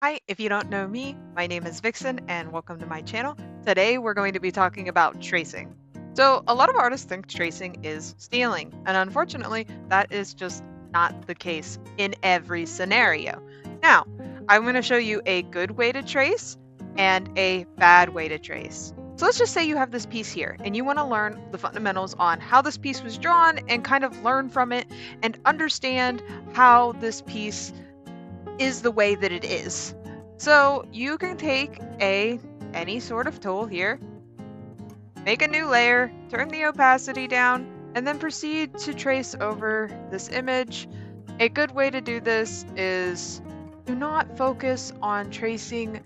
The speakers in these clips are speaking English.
Hi, if you don't know me, my name is Vixen and welcome to my channel. Today we're going to be talking about tracing. So, a lot of artists think tracing is stealing, and unfortunately, that is just not the case in every scenario. Now, I'm going to show you a good way to trace and a bad way to trace. So, let's just say you have this piece here and you want to learn the fundamentals on how this piece was drawn and kind of learn from it and understand how this piece is the way that it is. So you can take any sort of tool here, make a new layer, turn the opacity down, and then proceed to trace over this image. A good way to do this is do not focus on tracing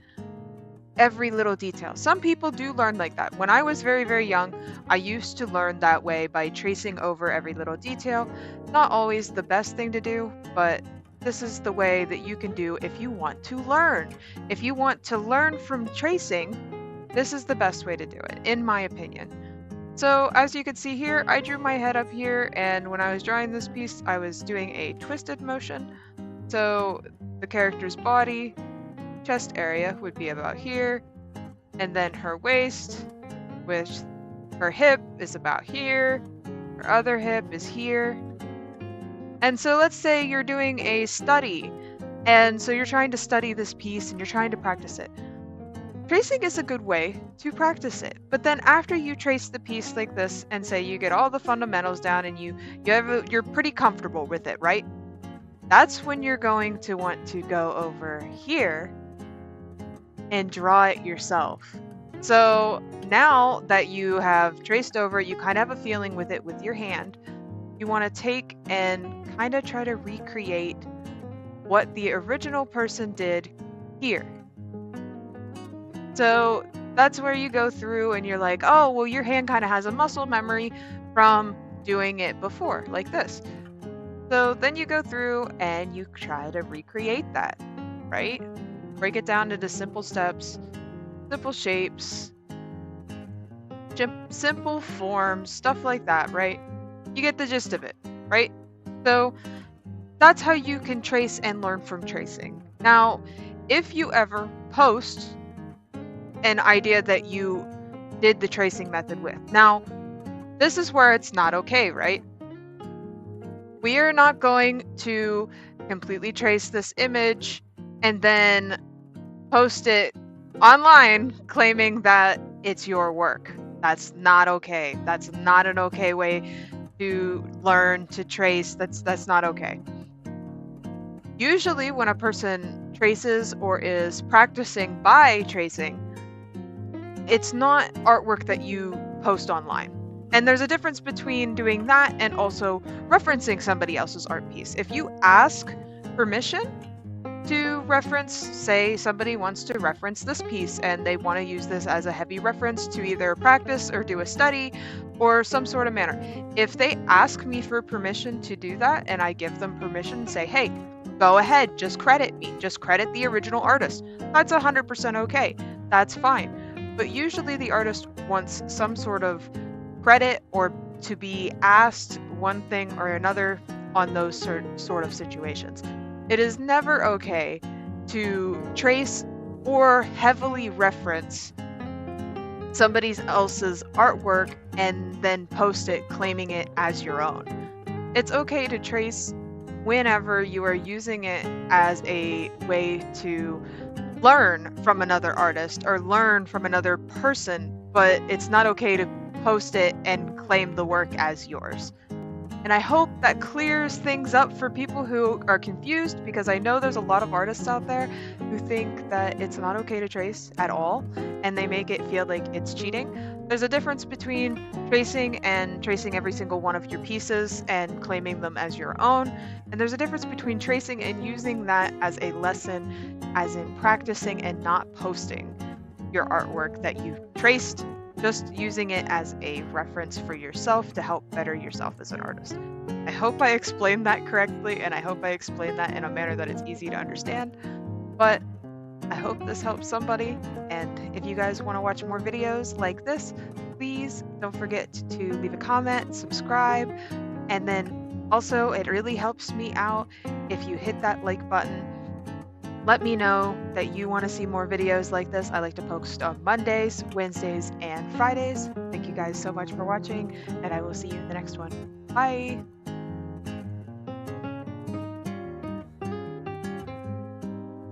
every little detail. Some people do learn like that. When I was very, very young, I used to learn that way by tracing over every little detail. Not always the best thing to do, but this is the way that you can do if you want to learn. If you want to learn from tracing, this is the best way to do it, in my opinion. So as you can see here, I drew my head up here, and when I was drawing this piece, I was doing a twisted motion. So the character's body, chest area would be about here, and then her waist, which her hip is about here, her other hip is here. And so let's say you're doing a study, and so you're trying to study this piece and you're trying to practice it. Tracing is a good way to practice it, but then after you trace the piece like this and say you get all the fundamentals down and you're pretty comfortable with it, right? That's when you're going to want to go over here and draw it yourself. So now that you have traced over, you kind of have a feeling with it with your hand. You want to take and kind of try to recreate what the original person did here. So that's where you go through and you're like, oh, well, your hand kind of has a muscle memory from doing it before, like this. So then you go through and you try to recreate that, right? Break it down into simple steps, simple shapes, simple forms, stuff like that, right? You get the gist of it, right? So that's how you can trace and learn from tracing. Now, if you ever post an idea that you did the tracing method with, now, this is where it's not okay, right? We are not going to completely trace this image and then post it online claiming that it's your work. That's not okay. That's not an okay way to learn to trace. That's not okay. Usually when a person traces or is practicing by tracing, it's not artwork that you post online. And there's a difference between doing that and also referencing somebody else's art piece. If you ask permission to reference, say somebody wants to reference this piece and they want to use this as a heavy reference to either practice or do a study or some sort of manner. If they ask me for permission to do that and I give them permission, say, hey, go ahead, just credit me, just credit the original artist. That's 100% okay. That's fine. But usually the artist wants some sort of credit or to be asked one thing or another on those sort of situations. It is never okay to trace or heavily reference somebody else's artwork and then post it claiming it as your own. It's okay to trace whenever you are using it as a way to learn from another artist or learn from another person, but it's not okay to post it and claim the work as yours. And I hope that clears things up for people who are confused, because I know there's a lot of artists out there who think that it's not okay to trace at all, and they make it feel like it's cheating. There's a difference between tracing and tracing every single one of your pieces and claiming them as your own. And there's a difference between tracing and using that as a lesson, as in practicing and not posting your artwork that you've traced, just using it as a reference for yourself to help better yourself as an artist. I hope I explained that correctly, and I hope I explained that in a manner that is easy to understand, but I hope this helps somebody. And if you guys want to watch more videos like this, please don't forget to leave a comment, subscribe, and then also it really helps me out if you hit that like button. Let me know that you want to see more videos like this. I like to post on Mondays, Wednesdays, and Fridays. Thank you guys so much for watching, and I will see you in the next one. Bye!